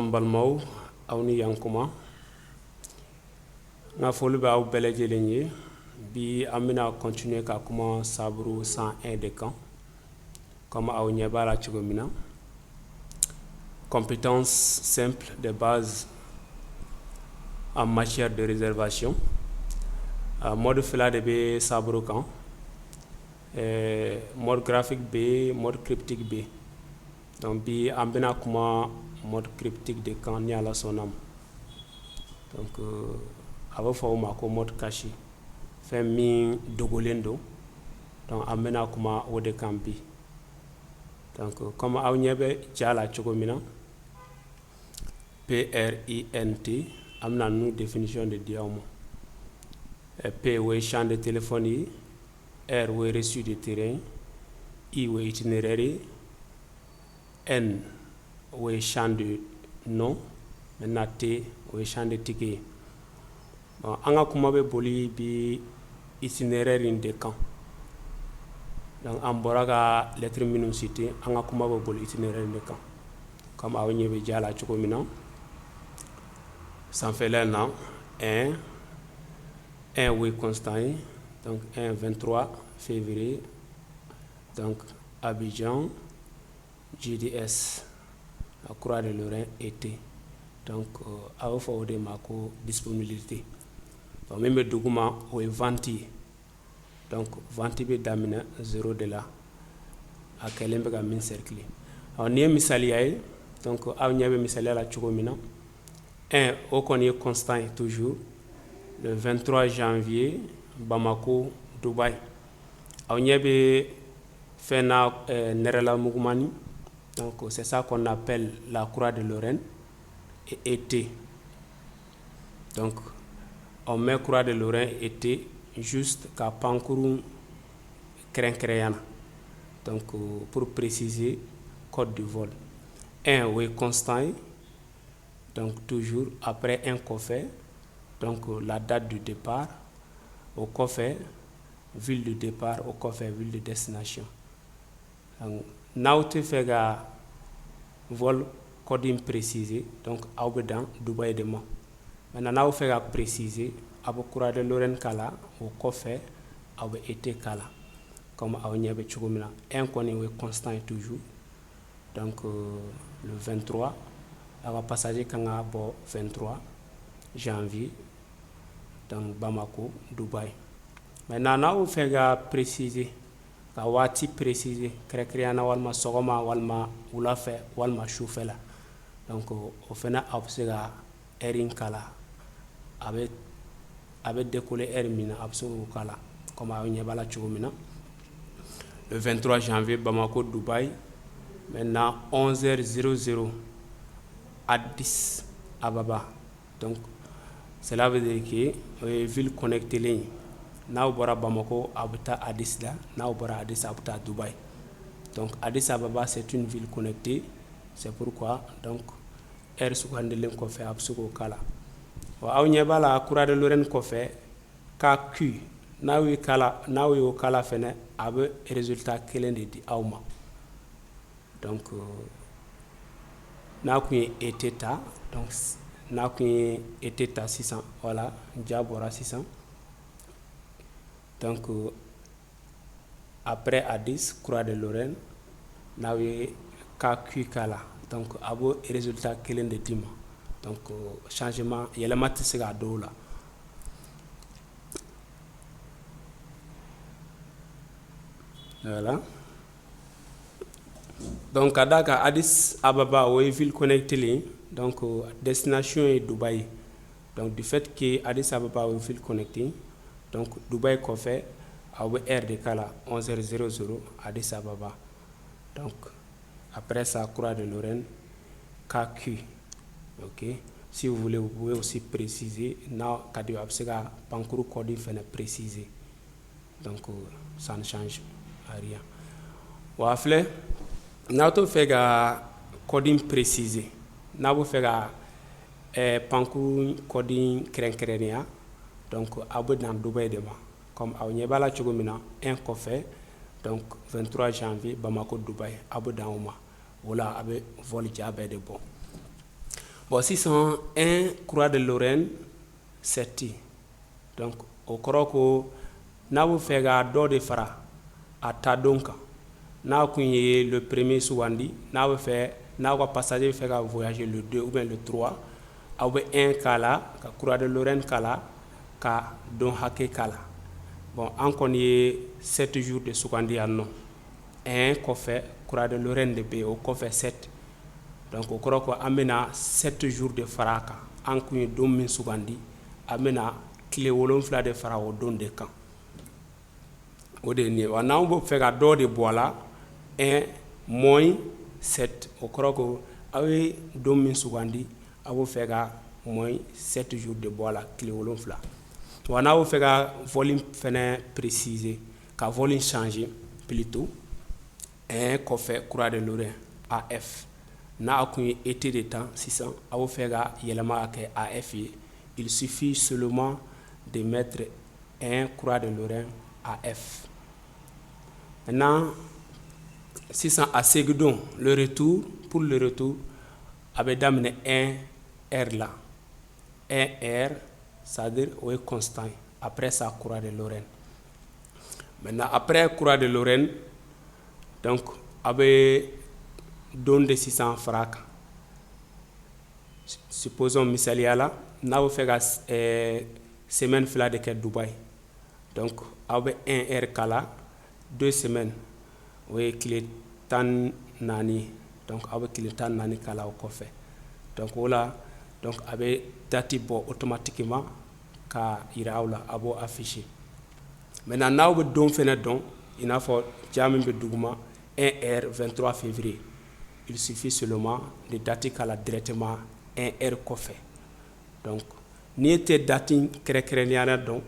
Balmaw awni yankuma nga folu ba aw beleje lenye bi amina continuer ka kuma sabru 101 de camp comme aw nyebala chigomina compétences simples de base en matière de réservation mode fila de be sabru camp mode graphique B mode cryptique B donc bi ambina kuma mode cryptique de camp ni ala sonam donc aba fo ma ko mode caché fait mi dogolendo donc amena kuma o de camp bi donc comme aw nyebe jala chogomina PRINT amna nu définition de diamo P we champ de téléphonie R we reçu de terrain I we itinéraire N we champ de nom maintenant T we champ de ticket bon anga kuma be boli bi itinéraire de camp donc en boraga lettre minum cité anga kuma be boli itinéraire de camp comme aw nyebe jala choko mina sans fait là non 1 we constant donc 23 février donc Abidjan GDS la Croix de Lorraine été donc aw fo de mako disponibilité donc même document ou venti donc venti be damina 0 de là à kelembe ga min cercle on ni misali ay donc aw nyabe misali la chogomina 1 au konye constant toujours le 23 janvier Bamako Dubaï aw nyabe fena nerela mugmani donc c'est ça qu'on appelle la Croix de Lorraine et été donc on met Croix de Lorraine été juste qu'à Pankuru Krenkreana donc pour préciser code du vol 1 oui constant donc toujours après un coffret donc la date du départ au coffret ville de départ au coffret ville de destination donc naute fega vol code précisé donc dans Dubaï de moi maintenant naw fega précisé abo Croix de Lorraine kala au coffret abo été kala comme aw nyebe chugumina un koni we constant toujours donc le 23 aba passager kanga bo 23 janvier donc Bamako Dubaï maintenant naw fega précisé ka wati précisé créana walma sogoma walma ulafe walma choufela donc au fena absega erin kala avec décoller ermina absolu kala comme aw nyebala chugumina le 23 janvier Bamako Dubaï maintenant 11h00 Addis Ababa donc cela veut dire que ville connectée ligne na bora Bamako abuta Addis là na bora Addis abuta Dubaï donc Addis Ababa c'est une ville connectée c'est pourquoi donc air sukandelen ko fe absuko kala wa aw nyebala Croix de Lorraine ko fe KQ nawi o kala fene abe résultat kelen de di awma donc na ku eteta donc na ku eteta 600 voilà jabora 600 donc après Addis Croix de Lorraine nawi KQ kala donc abo résultat kelen de dima donc changement yelamat siga dola voilà donc adaka Addis Ababa ou ville connectée donc destination est Dubaï donc du fait que Addis Ababa ou ville connectée donc Dubaï ko fait aw air de kala 11h00 Addis Ababa donc après ça Croix de Lorraine KQ ok si vous voulez vous pouvez aussi préciser na kadi absega pankuru code fait préciser donc ça ne change rien wa fle na to fega code précisé na vous fega pankuru code krenkrenia donc abu dans Dubaï de ma comme aw nyebala chugumina un coffret donc 23 janvier Bamako Dubaï abu dans uma voilà avec vol jabe de bon Bon, 601 Croix de Lorraine, 7. Donc, au Koroko, n'a vous fait d'or de Fara à Tadonka. N'a qu'une le premier Souandi, n'a vous fait, n'a pas passager fait voyager le 2 ou bien le 3. Avec un Kala, Croix de Lorraine Kala, ka Don Hake Kala. Bon, on connaît 7 jours de Souandi à non. Un coffret, Croix de Lorraine de B, au coffret 7. Donc, au Koroko, amena 7 jours de Faraka. En connaît Domin Sougandi, amena Clé Wolonfla de Fara au don de camp. Au dernier, on a un fait d'or de bois là, 1 moins 7. Au Koroko, avec Domin Sougandi, a fait moins 7 jours de bois là, Clé Wolonfla. On a fait volume précisé, qu'à volume changé plutôt, un coffret Croix de Lorraine AF. N'a aucun été de temps 600 a faire yelama ke AF. Il suffit seulement de mettre un Croix de Lorraine AF. Maintenant 600 à Segudon le retour pour le retour avait d'amener un R là. Un R, c'est-à-dire oui constant après sa Croix de Lorraine. Maintenant après Croix de Lorraine, donc avait don de 600 francs. Supposons misalia là, n'a vous fait semaine fila de Dubaï. Donc avec un R kala 2 semaines. Oui, qu'il est tan nani. Donc avec qu'il est tan nani kala au coffre. Donc voilà, donc avec datibo automatiquement ka iraoula abo affiché. Maintenant n'a vous don fait don, il a fait jamais bedougma 1R 23 février. Il suffit seulement de dater directement un R coffre. Donc, ni était dating créniana donc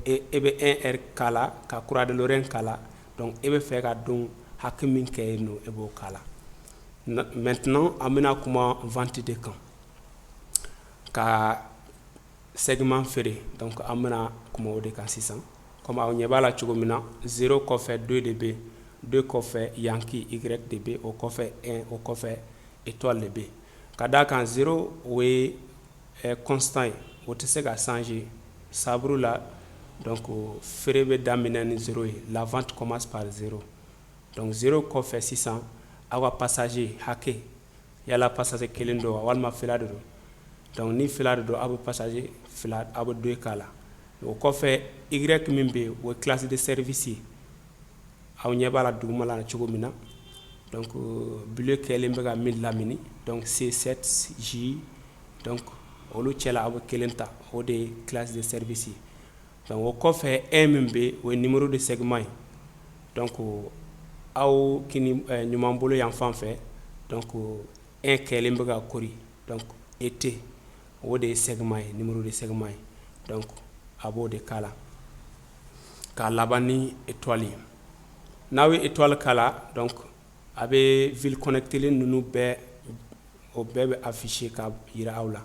ebe un R kala, ka Croix de Lorraine kala, donc ebe faire donc hakimin kayno ebo kala. Maintenant, amena comment vente de camp. Ka segment ferré, donc amena comment de camp 600. Comme on y va la chugomina 0 coffre 2 dB. 2 coffres Yankee YDB au coffre 1 au coffre étoile de B. Kada quand 0 est constant, au tsega changer sabrou là donc ferebe d'amener 0 la vente commence par 0. Donc 0 coffre 600 awa passager hake yala passager kelendo walma filado. Donc ni filado abo passager filad abo 2 kala. Au coffre Y mimbe ou classe de service aw ñebala dugumala na chugomina donc bleu kelembega 1000 lamini donc C7J donc olu chela abo kelenta o de classe de service donc o coffre MMB o numéro de segment donc aw kini nyumambolo y'enfant fait donc un kelembega kori donc été o de segment numéro de segment donc abo de kala ka labani étoile. Nawe étoile kala donc avec ville connectée nous be au bébé affiché ka ira aula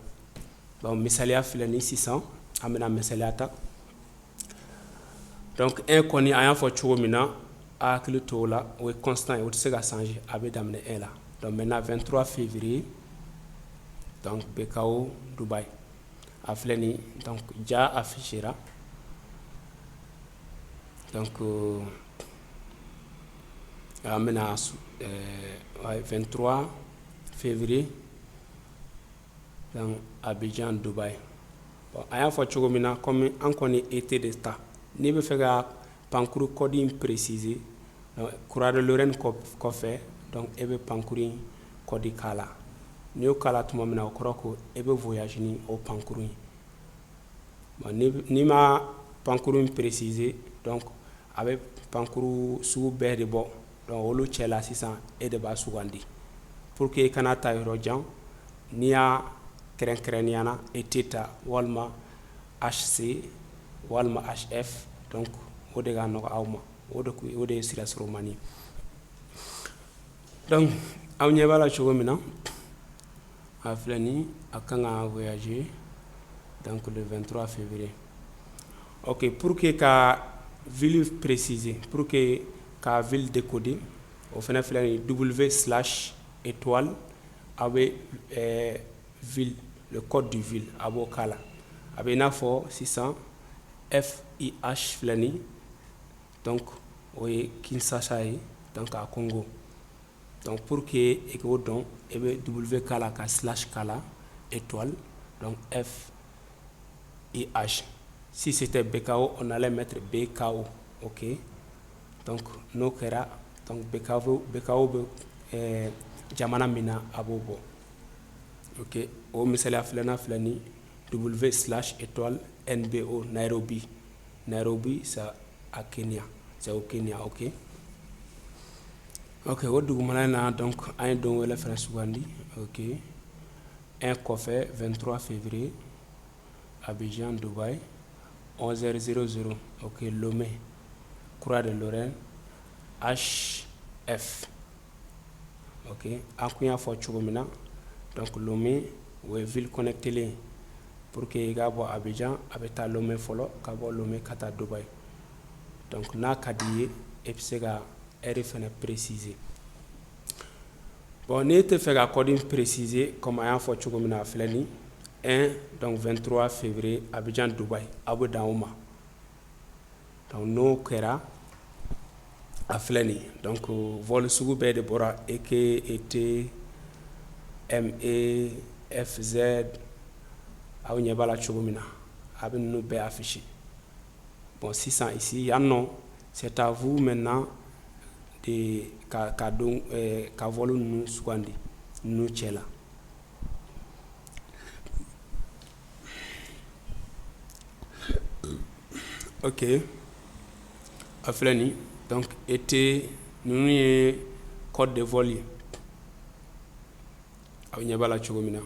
bon misalia filani 600 amena misaliata donc un koni ayan fo chomina a que le taux là ou constant et se ga changer avec d'amener un là donc maintenant 23 février donc Bekao Dubaï a filani donc déjà affichera donc amena 23 février dans Abidjan Dubaï bon aya fo chogomina comme en connaît été de temps ni be fega pancuru coding précisé Croix de Lorraine ko fait donc ebe pancuru codi kala ni o kala tuma mina o kroko ebe voyage ni au pancuru bon ni ma pancuru précisé donc avec pancuru sous berde bon donc olu chela 600 et de ba sugandi pour que kanata rojan niya krenkreniana etita walma HC walma HF donc ode ga no awma ode silas romani donc awnya bala chogomina aflani akanga voyager donc le 23 février. OK, pour que ka ville précisée, pour que ka ville décodée au final W/étoile avec ville, le code du ville abo kala abe na fo 600 FIH flani donc oye Kinshasa donc à Congo donc pour que et que don et W kala ka slash kala étoile donc FIH. Si c'était BKO on allait mettre BKO, ok, donc no kera donc BKO jamana mina abobo, ok, o misala flana flani W slash étoile NBO Nairobi c'est à Kenya, c'est au Kenya, ok. Ok, au Dougmalana donc un don la France Wandi, ok, un coffre 23 février Abidjan Dubaï 11h00, ok, Lomé Croix de Lorraine HF, ok, akuya fo chugumina donc Lomé ou ville connectée les pour que gabo Abidjan abeta Lomé folo kabo Lomé kata Dubaï donc na kadiye epsega RFN précisé. Bon, n'était fait à code précisé comme un fo chugumina flani 1 donc 23 février Abidjan Dubaï Abu Daouma donc no kera a flani donc vol sugu be de bora eke était ME FZ aw nyebala chugumina abin no be affiché. Bon 600 ici ya non, c'est à vous maintenant de ka vol nous swandi nous chela. Ok, a flani donc était nous code de vol aw nyebala chugumina.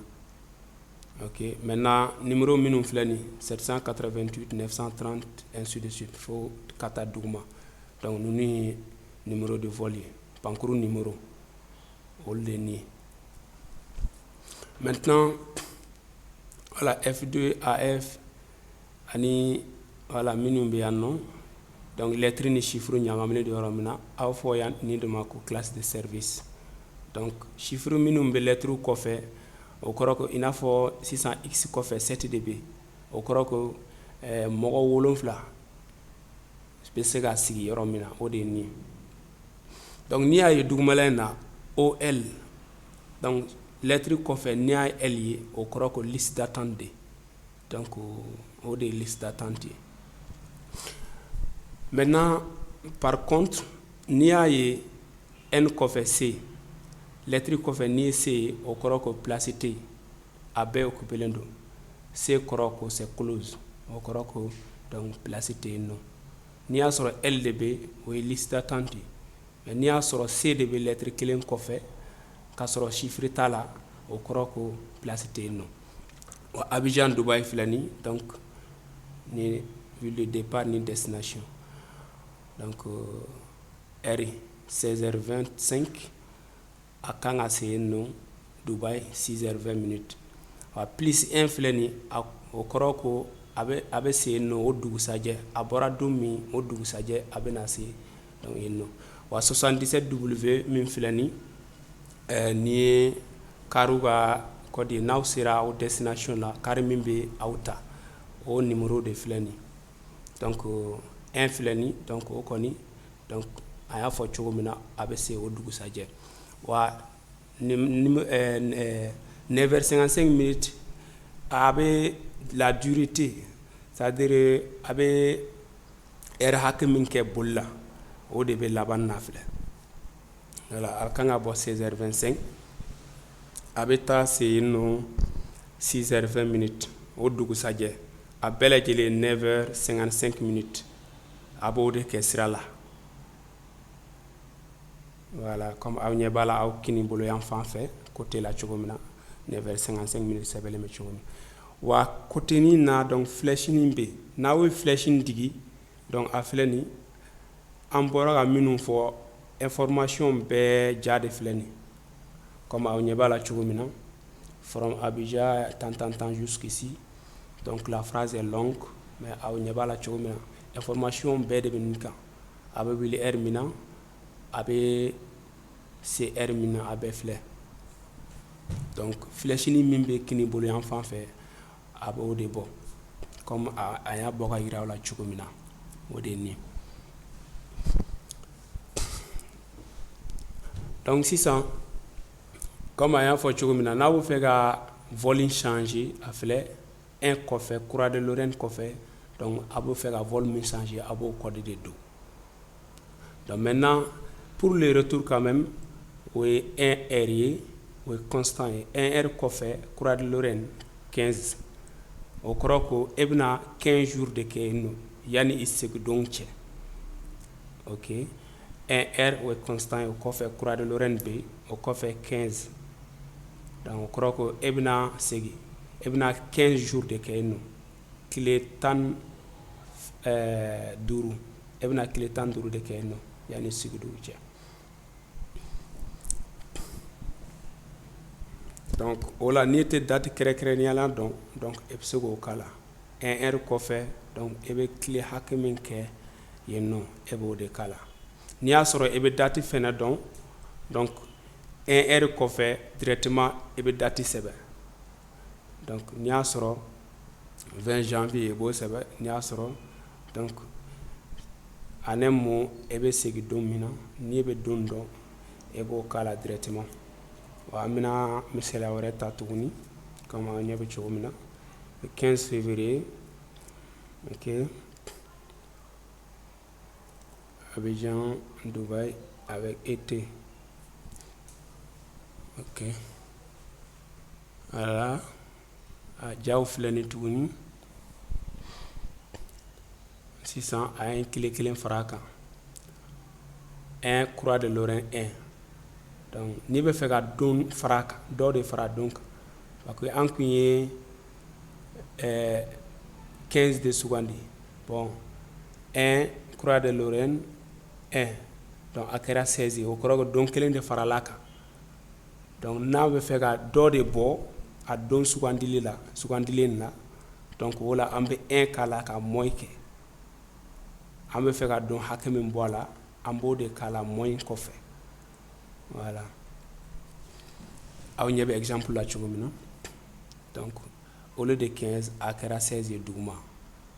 Ok, maintenant numéro minum flani 788 930 ainsi de suite faut kata douma donc nous numéro de vol pancuru numéro on le ni. Maintenant voilà F2 AF ani voilà minimum be non donc lettre ni chiffre nyangamle de romina aw fo yan ni de ma classe de service donc chiffre minimum be lettre ko fait au koroko ina fo 600x ko fait 7db au koroko mogo wolonfla spesega sigi romina o de ni donc ni ay dugmalena OL donc lettre ko fait ni ay L au koroko liste d'attente donc o de liste d'attente. Maintenant, par contre, ni a N coffre C, lettre coffre ni C au corps placité, A B occupé l'endo, C corps c'est close, au corps donc placité non. Ni a sur LDB ou liste d'attente, mais ni a sur CDB lettre clé coffre, qu'à sur chiffre tala au corps placité non. Abidjan Dubaï Filani, donc ni vu le départ ni destination. Donc R 16h25 à Kanga no Dubaï 6h20 minutes. Plus un fleni au Koroko abe se no o dugusaje abora dumi o dugusaje abe nasi donc no wa 77W min fleni ni karuga kodi now sera au destination la karimimbe auta au numéro de fleni donc un fleni donc o koni donc aya fo chogomina abc o dugusaje wa 9h55 minutes abe la durée c'est-à-dire abe hakimin ke bolla o de be laban nafle voilà alkanga bo 16h25 abe ta c'est no 6h20 minutes o dugusaje abela jele 9h55 minutes abode ke sirala voilà comme awnya bala aw kini bolo yam fan fait côté la chogomina 9h55 minutes sabele me chogomi wa côté ni na donc flèche ni be na we flèche ni digi donc a fleni ambora ga minum fo information be jade fleni comme awnya bala chogomina from Abidjan tant jusqu'ici donc la phrase est longue mais awnya bala chogomina information be de binika abe wili hermina abe c'est hermina abe flé donc flèche ni min bɛ kini bolo yan fan fɛ a b'o de bɔ comme a y'a bɔ ka yira aw la cogo min na o de ye nin. Donc sisan comme a y'a fɔ cogo min na n'a bɛ fɛ ka vol changer a filɛ 1 kɔfɛ croix de Lorraine kɔfɛ donc a bɛ fɛ ka vol min changer a b'o code de don. Donc maintenant pour le retour quand même o ye 1 R ye o ye constant ye 1 R kɔfɛ croix de Lorraine 15 o kɔrɔ ko e bɛna 15 jours de kɛ yen nɔ yanni i segindon cɛ. Ok 1 R o ye constant ye o kɔfɛ croix de Lorraine bɛ yen o kɔfɛ 15 donc o kɔrɔ ko e bɛna segin e bɛna 15 jours de kɛ yen nɔ tile 15 e bɛna tile 15 de kɛ yen nɔ yanni segindon cɛ. Donc o la n'i tɛ date kɛrɛnkɛrɛnnenya la dɔn donc e bɛ se k'o k'a la 1 R kɔfɛ donc e bɛ tile hakɛ min kɛ yen nɔ e b'o de k'a la. N'i y'a sɔrɔ e bɛ date fɛnɛ dɔn donc 1 R kɔfɛ directement e bɛ date sɛbɛn donc n'i y'a sɔrɔ 20 janvier e b'o sɛbɛn n'i y'a sɔrɔ donc année mun e bɛ segin don min na n'i e bɛ don dɔn e b'o k'a la directement. Wa an bɛna misaliya wɛrɛ ta tuguni comme an ɲɛ bɛ cogo min na le 15 février ok Abidjan Dubaï avec été ok voilà a jaw filɛ ni tuguni sisan a ye tile kelen fara a kan 1 croix de Lorraine 1 donc n'i bɛ fɛ ka don fara a kan dɔ de fara don kan parce que an kun ye 15 de sugandi bon 1 croix de Lorraine 1 donc a kɛra 16 ye o kɔrɔ ko don kelen de farala a kan donc n'a bɛ fɛ ka dɔ de bɔ a don sugandilen na donc o la an bɛ 1 k'a la ka moins kɛ an bɛ fɛ ka don hakɛ min bɔ a la an b'o de k'a la moins kɔfɛ. Voilà aw ɲɛ bɛ exemple la cogo min na donc au lieu de 15 a kɛra 16 ye duguma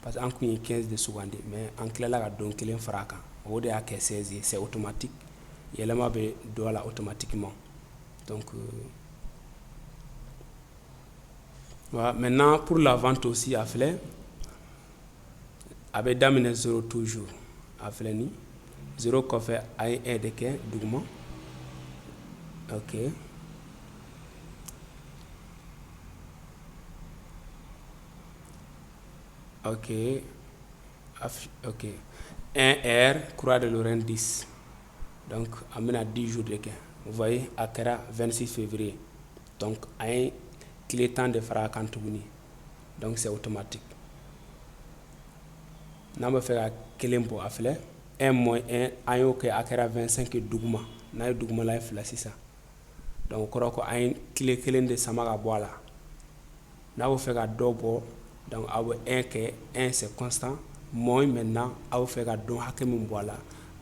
parce que an kun ye 15 de sugandi mais an tilala ka don kelen fara a kan o de y'a kɛ 16 ye c'est automatique yɛlɛma bɛ don a la automatiquement donc voilà. Maintenant pour la vente aussi a filɛ a bɛ daminɛ 0 toujours a filɛ ni 0 kɔfɛ a ye 1 de kɛ duguma ok ok ok 1 R croix de Lorraine 10 donc an bɛna 10 jours de kɛ vous voyez a kɛra 26 février donc a ye tile 10 de fara a kan tuguni donc c'est automatique n'an bɛ fɛ ka kelen bɔ a filɛ 1 moins 1 an y'o kɛ a kɛra 25 duguma n'a ye dugumala ye fila sisan donc o kɔrɔ ko an ye tile kelen de sama ka bɔ a la n'a bɛ fɛ ka dɔ bɔ donc a bɛ 1 kɛ 1 c'est constant moins maintenant a bɛ fɛ ka don hakɛ min bɔ a la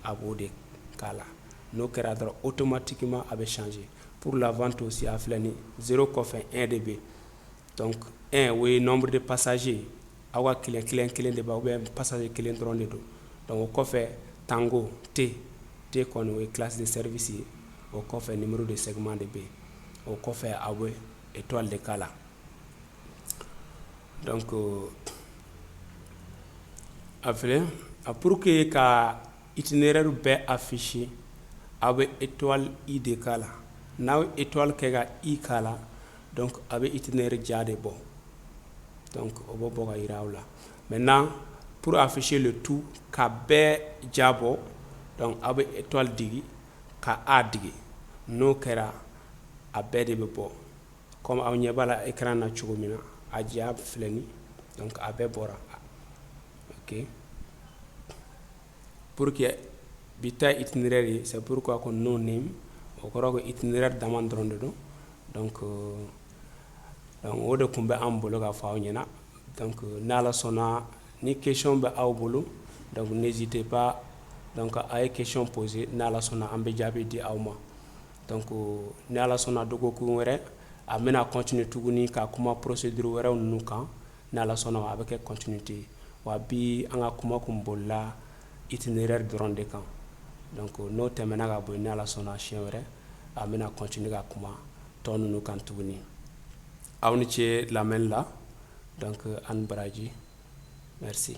a b'o de k'a la n'o kɛra dɔrɔn automatiquement a bɛ changer. Pour la vente aussi a filɛ ni 0 kɔfɛ 1 de bɛ donc 1 o ye nombre de passagers aw ka client kelen de b'a ou bien passager kelen dɔrɔn de don donc o kɔfɛ tango T kɔni o ye classe de service ye o kɔfɛ numéro de segment de bɛ yen o kɔfɛ a bɛ étoile de k'a la donc a filɛ pour que ka itinéraire bɛɛ afficher a bɛ étoile I de k'a la n'aw étoile kɛ ka I k'a la donc a bɛ itinéraire ja de bɔ donc o bɛ bɔ ka yira aw la maintenant pour afficher le tout ka bɛɛ ja bɔ donc a bɛ étoile digi ka A digi n'o kɛra a bɛɛ de bɛ bɔ comme aw ɲɛ b'a la écran na cogo min na a ja filɛ ni donc a bɛɛ bɔra ok pour que bi ta itinéraire ye c'est pourquoi ko no name o kɔrɔ ko itinéraire dama dɔrɔn de don donc o de tun bɛ an bolo k'a fɔ aw ɲɛna donc n'Ala sɔnna ni question bɛ aw bolo donc n'hésitez pas donc a ye question poser n'Ala sɔnna an bɛ jaabi di aw ma donc n'Ala sɔnna dɔgɔkun wɛrɛ a bɛna continue tuguni ka kuma procédure wɛrɛw ninnu kan ni Ala sɔnna ma a bɛ kɛ continuité wa bi an ka kuma kun bolila itinéraire dɔrɔn de kan donc n'o tɛmɛna ka bɔ yen ni Ala sɔnna siɲɛ wɛrɛ a bɛna continuer ka kuma tɔ ninnu kan tuguni aw ni ce lamɛnni la donc Anne Baraji merci.